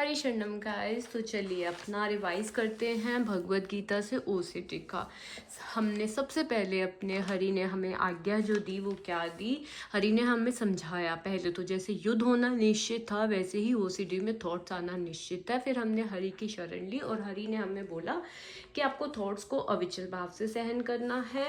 हरी शरणम गाइस। तो चलिए अपना रिवाइज करते हैं भगवत गीता से ओसीटी का। हमने सबसे पहले अपने हरि ने हमें आज्ञा जो दी वो क्या दी, हरि ने हमें समझाया। पहले तो जैसे युद्ध होना निश्चित था वैसे ही ओसीडी में थॉट्स आना निश्चित है। फिर हमने हरि की शरण ली और हरि ने हमें बोला कि आपको थॉट्स को अविचल भाव से सहन करना है।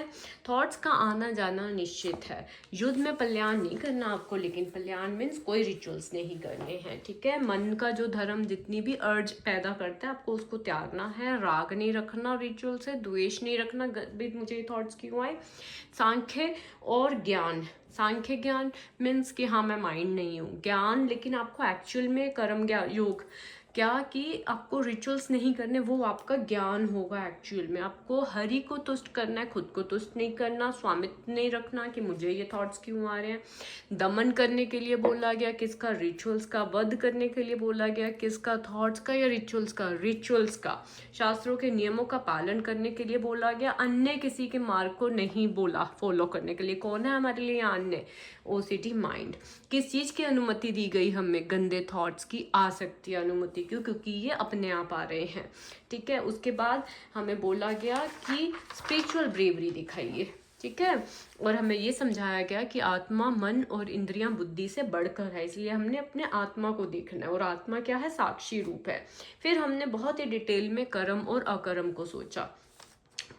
थॉट्स का आना जाना निश्चित है। युद्ध में कल्याण नहीं करना आपको, लेकिन कल्याण मीन्स कोई रिचुअल्स नहीं करने हैं। ठीक है, मन का जो धर्म जितनी भी अर्ज पैदा करता है आपको उसको त्यागना है। राग नहीं रखना रिचुअल से, द्वेष नहीं रखना भी मुझे थॉट्स क्यों आए। सांख्य और ज्ञान, सांख्य ज्ञान मीन्स कि हाँ मैं माइंड नहीं हूँ, ज्ञान लेकिन आपको एक्चुअल में कर्म ज्ञान योग क्या कि आपको रिचुअल्स नहीं करने, वो आपका ज्ञान होगा। एक्चुअल में आपको हरि को तुष्ट करना है, खुद को तुष्ट नहीं करना। स्वामित्व नहीं रखना कि मुझे ये थॉट्स क्यों आ रहे हैं। दमन करने के लिए बोला गया किसका, रिचुअल्स का। वध करने के लिए बोला गया किसका, थॉट्स का या रिचुअल्स का, रिचुअल्स का। शास्त्रों के नियमों का पालन करने के लिए बोला गया, अन्य किसी के मार्ग को नहीं बोला फॉलो करने के लिए। कौन है हमारे लिए अन्य, ओसीडी माइंड। किस चीज की अनुमति दी गई हमें, गंदे थॉट्स की आसक्ति अनुमति क्यों, क्योंकि ये अपने आप आ रहे हैं। ठीक है, उसके बाद हमें बोला गया कि स्पिरिचुअल ब्रेवरी दिखाइए। ठीक है, और हमें ये समझाया गया कि आत्मा मन और इंद्रियां बुद्धि से बढ़कर है, इसलिए हमने अपने आत्मा को देखना है। और आत्मा क्या है, साक्षी रूप है। फिर हमने बहुत ही डिटेल में कर्म और अकर्म को सोचा।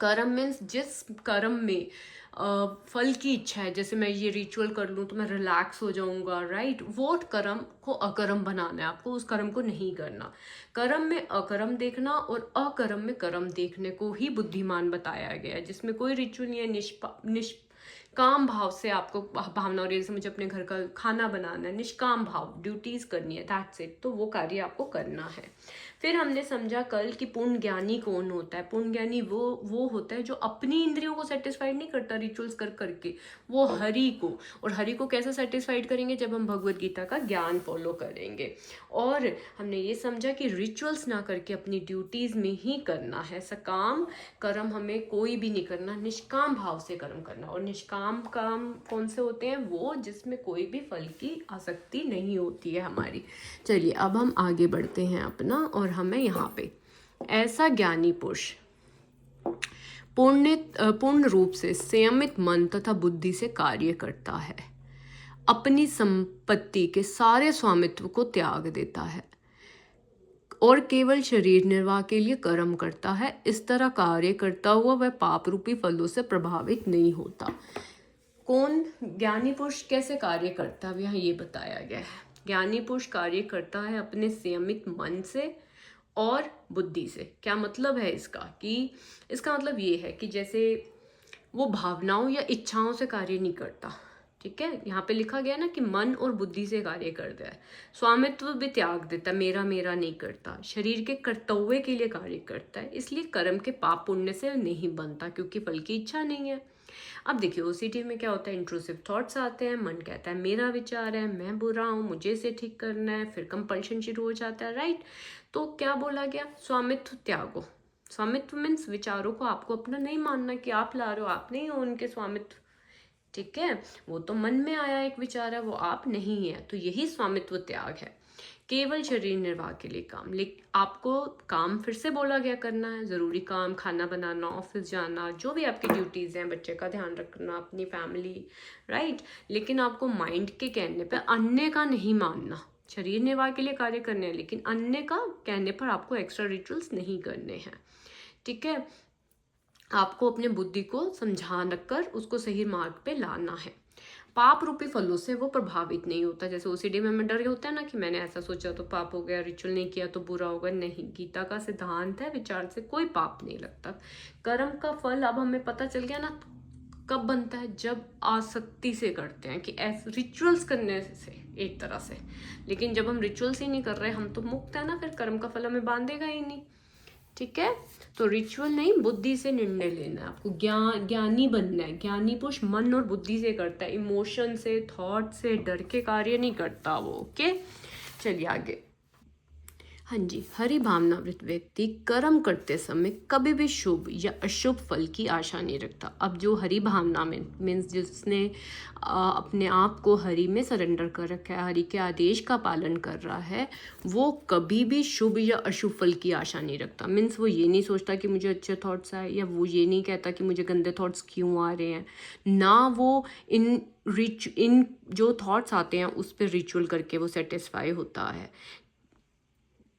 कर्म मीन्स जिस कर्म में फल की इच्छा है, जैसे मैं ये रिचुअल कर लूँ तो मैं रिलैक्स हो जाऊंगा, राइट, वो कर्म को अकर्म बनाना है आपको, उस कर्म को नहीं करना। कर्म में अकर्म देखना और अकर्म में कर्म देखने को ही बुद्धिमान बताया गया है, जिसमें कोई रिचुअल नहीं है। काम भाव से आपको भावना हो रही है, जैसे मुझे अपने घर का खाना बनाना है, निष्काम भाव, ड्यूटीज करनी है, दैट्स इट, तो वो कार्य आपको करना है। फिर हमने समझा कल कि पूर्ण ज्ञानी कौन होता है। पूर्ण ज्ञानी वो होता है जो अपनी इंद्रियों को सेटिस्फाइड नहीं करता रिचुअल्स कर करके, वो हरि को। और हरि को कैसे सेटिस्फाइड करेंगे, जब हम भगवत गीता का ज्ञान फॉलो करेंगे। और हमने ये समझा कि रिचुअल्स ना करके अपनी ड्यूटीज में ही करना है। सकाम कर्म हमें कोई भी नहीं करना, निष्काम भाव से कर्म करना। और निष्काम काम कौन से होते हैं, वो जिसमें कोई भी फल की आसक्ति नहीं होती है हमारी। चलिए अब हम आगे बढ़ते हैं अपना, और हमें यहाँ पे ऐसा ज्ञानी पुरुष पूर्ण रूप से संयमित मन तथा बुद्धि से कार्य करता है, अपनी संपत्ति के सारे स्वामित्व को त्याग देता है और केवल शरीर निर्वाह के लिए कर्म करता है। इस तरह कार्य करता हुआ वह पाप रूपी फलों से प्रभावित नहीं होता। कौन ज्ञानी पुरुष कैसे कार्य करता है, यहाँ ये बताया गया है। ज्ञानी पुरुष कार्य करता है अपने संयमित मन से और बुद्धि से। क्या मतलब है इसका, कि इसका मतलब ये है कि जैसे वो भावनाओं या इच्छाओं से कार्य नहीं करता। ठीक है, यहाँ पे लिखा गया ना कि मन और बुद्धि से कार्य करता है। स्वामित्व भी त्याग देता, मेरा मेरा नहीं करता। शरीर के कर्तव्य के लिए कार्य करता है, इसलिए कर्म के पाप पुण्य से नहीं बनता, क्योंकि फल की इच्छा नहीं है। अब देखिए ओसीडी में क्या होता है, इंट्रूसिव थॉट्स आते हैं, मन कहता है मेरा विचार है, मैं बुरा हूँ, मुझे इसे ठीक करना है, फिर कंपल्शन शुरू हो जाता है, राइट। तो क्या बोला गया, स्वामित्व त्यागो। स्वामित्व मीन्स विचारों को आपको अपना नहीं मानना कि आप ला रहे हो, आप नहीं हो उनके स्वामित्व। ठीक है, वो तो मन में आया एक विचार है, वो आप नहीं है, तो यही स्वामित्व त्याग है। केवल शरीर निर्वाह के लिए काम, लेकिन आपको काम फिर से बोला गया करना है, ज़रूरी काम, खाना बनाना, ऑफिस जाना, जो भी आपकी ड्यूटीज़ हैं, बच्चे का ध्यान रखना, अपनी फैमिली, राइट। लेकिन आपको माइंड के कहने पे अन्य का नहीं मानना। शरीर निर्वाह के लिए कार्य करने हैं, लेकिन अन्य का कहने पर आपको एक्स्ट्रा रिचुअल्स नहीं करने हैं। ठीक है, आपको अपने बुद्धि को समझा कर उसको सही मार्ग पे लाना है। पाप रूपी फलों से वो प्रभावित नहीं होता। जैसे ओसीडी में डर होता है ना कि मैंने ऐसा सोचा तो पाप हो गया, रिचुअल नहीं किया तो बुरा होगा। नहीं, गीता का सिद्धांत है विचार से कोई पाप नहीं लगता। कर्म का फल अब हमें पता चल गया ना कब बनता है, जब आसक्ति से करते हैं, कि ऐसे रिचुअल्स करने से एक तरह से। लेकिन जब हम रिचुअल्स ही नहीं कर रहे, हम तो मुक्त है ना, फिर कर्म का फल हमें बांधेगा ही नहीं। ठीक है, तो रिचुअल नहीं, बुद्धि से निर्णय लेना है आपको, ज्ञानी बनना है। ज्ञानी पुरुष मन और बुद्धि से करता है, इमोशन से, थॉट से, डर के कार्य नहीं करता वो। ओके, चलिए आगे। हाँ जी, हरि भावनावृत व्यक्ति कर्म करते समय कभी भी शुभ या अशुभ फल की आशा नहीं रखता। अब जो हरि भावना में मीन्स जिसने अपने आप को हरि में सरेंडर कर रखा है, हरि के आदेश का पालन कर रहा है, वो कभी भी शुभ या अशुभ फल की आशा नहीं रखता। मीन्स वो ये नहीं सोचता कि मुझे अच्छे थॉट्स आए, या वो ये नहीं कहता कि मुझे गंदे थॉट्स क्यों आ रहे हैं। ना वो इन जो थॉट्स आते हैं उस पर रिचुअल करके वो सेटिस्फाई होता है।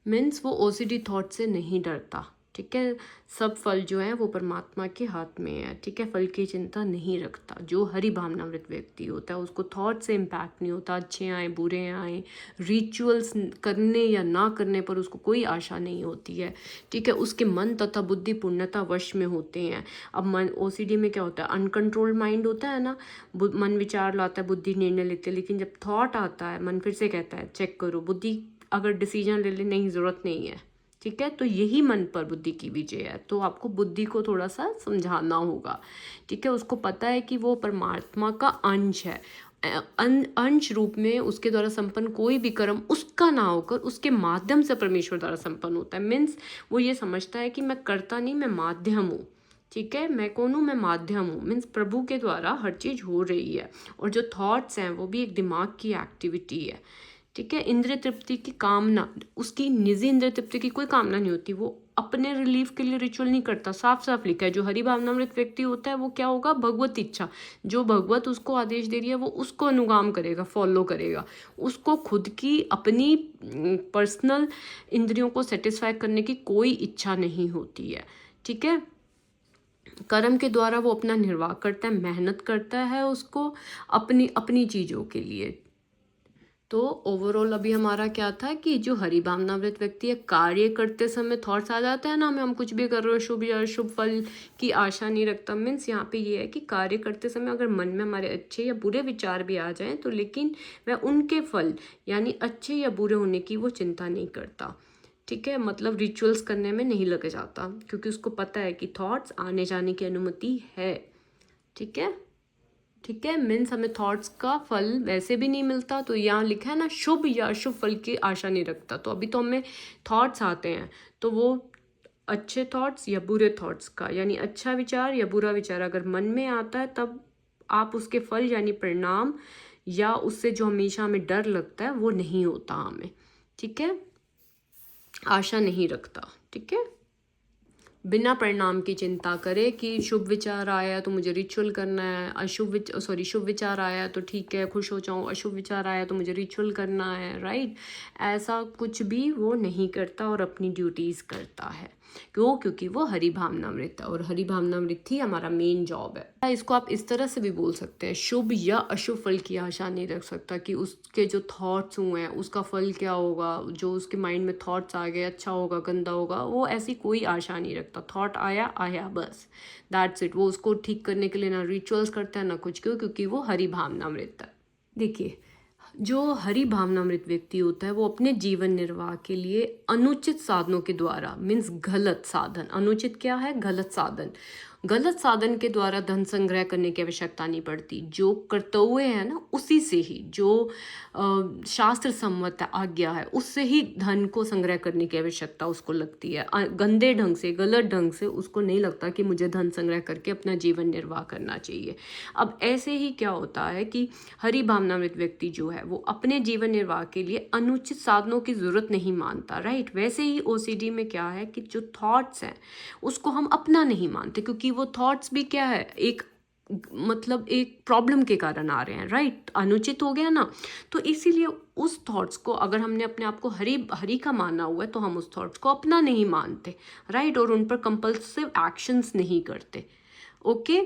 मीन्स वो ओसीडी थॉट से नहीं डरता। ठीक है, सब फल जो है वो परमात्मा के हाथ में है। ठीक है, फल की चिंता नहीं रखता। जो हरि भावनामृत व्यक्ति होता है उसको थॉट से इम्पैक्ट नहीं होता, अच्छे आए बुरे आए, रिचुअल्स करने या ना करने पर उसको कोई आशा नहीं होती है। ठीक है, उसके मन तथा बुद्धि पूर्णता वश में होते हैं। अब मन ओसीडी में क्या होता है, अनकंट्रोल्ड माइंड होता है ना, मन विचार लाता है, बुद्धि निर्णय लेती है, लेकिन जब थॉट आता है मन फिर से कहता है चेक करो, बुद्धि अगर डिसीजन ले ले नहीं ज़रूरत नहीं है। ठीक है, तो यही मन पर बुद्धि की विजय है। तो आपको बुद्धि को थोड़ा सा समझाना होगा। ठीक है, उसको पता है कि वो परमात्मा का अंश है, अंश रूप में उसके द्वारा संपन्न कोई भी कर्म उसका ना होकर उसके माध्यम से परमेश्वर द्वारा संपन्न होता है। मीन्स वो ये समझता है कि मैं करता नहीं, मैं माध्यम हूँ। ठीक है, मैं कौन हूँ, मैं माध्यम हूँ। मीन्स प्रभु के द्वारा हर चीज़ हो रही है। और जो थॉट्स हैं वो भी एक दिमाग की एक्टिविटी है। ठीक है, इंद्रिय तृप्ति की कामना, उसकी निजी इंद्रिय तृप्ति की कोई कामना नहीं होती। वो अपने रिलीफ के लिए रिचुअल नहीं करता। साफ साफ लिखा है, जो हरि भावनामृत व्यक्ति होता है वो क्या होगा, भगवत इच्छा, जो भगवत उसको आदेश दे रही है वो उसको अनुगाम करेगा, फॉलो करेगा। उसको खुद की अपनी पर्सनल इंद्रियों को सेटिस्फाई करने की कोई इच्छा नहीं होती है। ठीक है, कर्म के द्वारा वो अपना निर्वाह करता है, मेहनत करता है उसको अपनी अपनी चीज़ों के लिए। तो ओवरऑल अभी हमारा क्या था कि जो हरि भावनावृत व्यक्ति है, कार्य करते समय थॉट्स आ जाते हैं ना, हम कुछ भी कर रहे हो, शुभ या अशुभ फल की आशा नहीं रखता। मीन्स यहाँ पे ये है कि कार्य करते समय अगर मन में हमारे अच्छे या बुरे विचार भी आ जाएं तो लेकिन वह उनके फल यानी अच्छे या बुरे होने की वो चिंता नहीं करता। ठीक है, मतलब रिचुअल्स करने में नहीं लग जाता, क्योंकि उसको पता है कि थॉट्स आने जाने की अनुमति है। ठीक है, ठीक है, मीन्स हमें थॉट्स का फल वैसे भी नहीं मिलता। तो यहाँ लिखा है ना, शुभ या अशुभ फल की आशा नहीं रखता। तो अभी तो हमें थॉट्स आते हैं, तो वो अच्छे थॉट्स या बुरे थॉट्स का यानी अच्छा विचार या बुरा विचार अगर मन में आता है तब आप उसके फल यानी परिणाम या उससे जो हमेशा हमें डर लगता है वो नहीं होता हमें। ठीक है, आशा नहीं रखता। ठीक है, बिना परिणाम की चिंता करे कि शुभ विचार आया तो मुझे रिचुअल करना है, शुभ विचार आया तो ठीक है खुश हो जाऊँ, अशुभ विचार आया तो मुझे रिचुअल करना है। राइट, ऐसा कुछ भी वो नहीं करता और अपनी ड्यूटीज़ करता है। क्यों? क्योंकि वो हरि भावनामृत है, और हरि भावनामृत ही हमारा मेन जॉब है। इसको आप इस तरह से भी बोल सकते हैं, शुभ या अशुभ फल की आशा नहीं रख सकता कि उसके जो थॉट्स हुए हैं उसका फल क्या होगा, जो उसके माइंड में थॉट्स आ गए अच्छा होगा गंदा होगा, वो ऐसी कोई आशा नहीं रखता। थॉट आया आया बस, दैट्स इट। वो उसको ठीक करने के लिए ना रिचुअल्स करता है ना कुछ। क्यों? क्योंकि वो हरि भावनामृत है। देखिए, जो हरि भावनामृत व्यक्ति होता है वो अपने जीवन निर्वाह के लिए अनुचित साधनों के द्वारा, मीन्स गलत साधन, अनुचित क्या है, गलत साधन, गलत साधन के द्वारा धन संग्रह करने की आवश्यकता नहीं पड़ती। जो कर्तव्य है ना उसी से ही, जो शास्त्र सम्मत आज्ञा है उससे ही धन को संग्रह करने की आवश्यकता उसको लगती है। गंदे ढंग से, गलत ढंग से उसको नहीं लगता कि मुझे धन संग्रह करके अपना जीवन निर्वाह करना चाहिए। अब ऐसे ही क्या होता है कि हरि भावनामृत व्यक्ति जो है वो अपने जीवन निर्वाह के लिए अनुचित साधनों की जरूरत नहीं मानता। राइट, वैसे ही ओसीडी में क्या है कि जो थॉट्स हैं उसको हम अपना नहीं मानते, क्योंकि वो थॉट्स भी क्या है, एक मतलब एक प्रॉब्लम के कारण आ रहे हैं। राइट, अनुचित हो गया ना, तो इसीलिए उस थॉट्स को अगर हमने अपने आप को हरि का माना हुआ है तो हम उस थॉट्स को अपना नहीं मानते। राइट, और उन पर कंपल्सिव एक्शंस नहीं करते। ओके,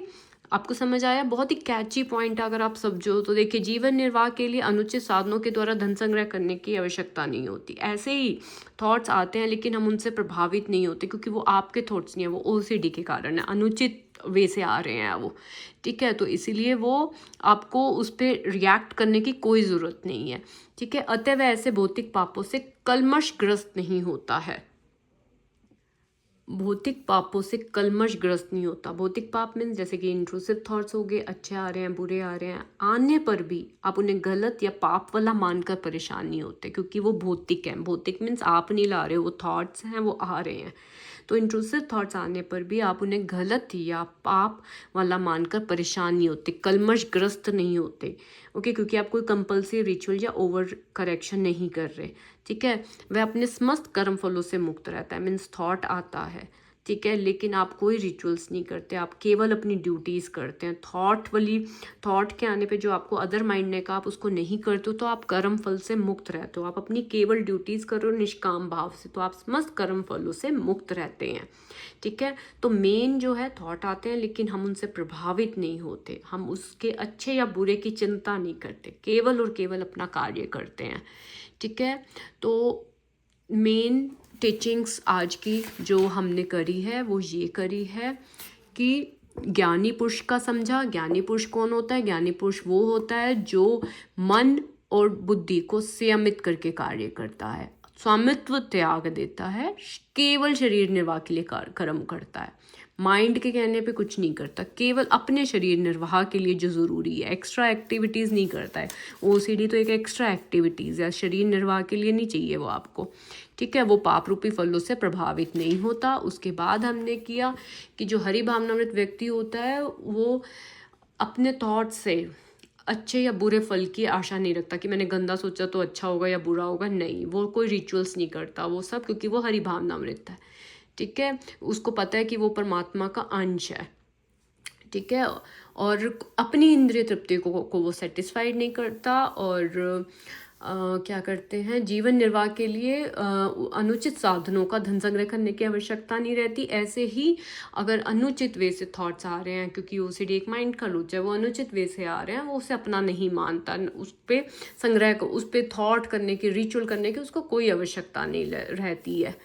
आपको समझ आया? बहुत ही कैची पॉइंट है अगर आप समझो तो। देखिए, जीवन निर्वाह के लिए अनुचित साधनों के द्वारा धन संग्रह करने की आवश्यकता नहीं होती। ऐसे ही थॉट्स आते हैं लेकिन हम उनसे प्रभावित नहीं होते, क्योंकि वो आपके थॉट्स नहीं है, वो ओसीडी के कारण है, अनुचित वे से आ रहे हैं वो। ठीक है, तो इसीलिए वो आपको उस पर रिएक्ट करने की कोई ज़रूरत नहीं है। ठीक है, अतः वह ऐसे भौतिक पापों से कलमशग्रस्त नहीं होता है। भौतिक पापों से कलमशग्रस्त नहीं होता। भौतिक पाप मीन्स जैसे कि इंट्रूसिव थॉट्स हो गए, अच्छे आ रहे हैं बुरे आ रहे हैं, आने पर भी आप उन्हें गलत या पाप वाला मानकर परेशान नहीं होते, क्योंकि वो भौतिक हैं। भौतिक मीन्स आप नहीं ला रहे हो, वो थॉट्स हैं, वो आ रहे हैं। तो इंट्रूसिव थॉट्स आने पर भी आप उन्हें गलत या पाप वाला मानकर परेशान नहीं होते, कलमशग्रस्त नहीं होते। ओके, क्योंकि आप कोई कंपल्सरी रिचुअल या ओवर करेक्शन नहीं कर रहे। ठीक है, वह अपने समस्त कर्म फलों से मुक्त रहता है। मीन्स थॉट आता है, ठीक है, लेकिन आप कोई रिचुअल्स नहीं करते, आप केवल अपनी ड्यूटीज़ करते हैं। थॉट के आने पे जो आपको अदर माइंड ने कहा आप उसको नहीं करते हो, तो आप कर्म फल से मुक्त रहते हो। आप अपनी केवल ड्यूटीज़ करो निष्काम भाव से, तो आप समस्त कर्म फलों से मुक्त रहते हैं। ठीक है, तो मेन जो है थॉट आते हैं, लेकिन हम उनसे प्रभावित नहीं होते, हम उसके अच्छे या बुरे की चिंता नहीं करते, केवल और केवल अपना कार्य करते हैं। ठीक है, तो मेन टीचिंग्स आज की जो हमने करी है वो ये करी है कि ज्ञानी पुरुष का समझा। ज्ञानी पुरुष कौन होता है? ज्ञानी पुरुष वो होता है जो मन और बुद्धि को संयमित करके कार्य करता है, स्वामित्व त्याग देता है, केवल शरीर निर्वाह के लिए कर्म करता है, माइंड के कहने पे कुछ नहीं करता, केवल अपने शरीर निर्वाह के लिए जो ज़रूरी है, एक्स्ट्रा एक्टिविटीज़ नहीं करता है। ओसीडी तो एक एक्स्ट्रा एक्टिविटीज़ है, शरीर निर्वाह के लिए नहीं चाहिए वो आपको। ठीक है, वो पाप रूपी फलों से प्रभावित नहीं होता। उसके बाद हमने किया कि जो हरि भावनामृत व्यक्ति होता है वो अपने थॉट से अच्छे या बुरे फल की आशा नहीं रखता कि मैंने गंदा सोचा तो अच्छा होगा या बुरा होगा। नहीं, वो कोई रिचुअल्स नहीं करता वो सब, क्योंकि वो हरि भावनामृत है। ठीक है, उसको पता है कि वो परमात्मा का अंश है। ठीक है, और अपनी इंद्रिय तृप्ति को वो सेटिस्फाइड नहीं करता, और क्या करते हैं, जीवन निर्वाह के लिए अनुचित साधनों का धन संग्रह करने की आवश्यकता नहीं रहती। ऐसे ही अगर अनुचित वे से थॉट्स आ रहे हैं, क्योंकि ओसीडी एक माइंड का लूच है, वो अनुचित वे से आ रहे हैं, वो उसे अपना नहीं मानता, उस पर संग्रह को, उस पर थॉट करने की, रिचुअल करने की उसको कोई आवश्यकता नहीं रहती है।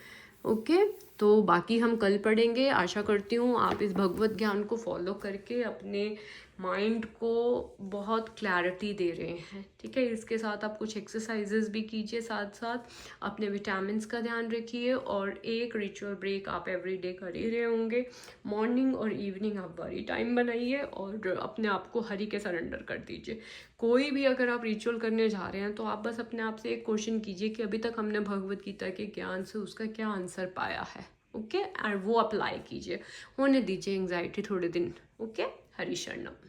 ओके, तो बाकी हम कल पढ़ेंगे। आशा करती हूँ आप इस भगवत ज्ञान को फॉलो करके अपने माइंड को बहुत क्लैरिटी दे रहे हैं। ठीक है, इसके साथ आप कुछ एक्सरसाइजेस भी कीजिए, साथ साथ अपने विटामिन्स का ध्यान रखिए, और एक रिचुअल ब्रेक आप एवरी डे कर ही रहे होंगे। मॉर्निंग और इवनिंग आप बड़ी टाइम बनाइए और अपने आप को हरि के सरेंडर कर दीजिए। कोई भी अगर आप रिचुअल करने जा रहे हैं तो आप बस अपने आप से एक क्वेश्चन कीजिए कि अभी तक हमने भगवत गीता के ज्ञान से उसका क्या आंसर पाया है। ओके, और वो अप्लाई कीजिए, होने दीजिए एंग्जाइटी थोड़े दिन। ओके, हरि शरणम।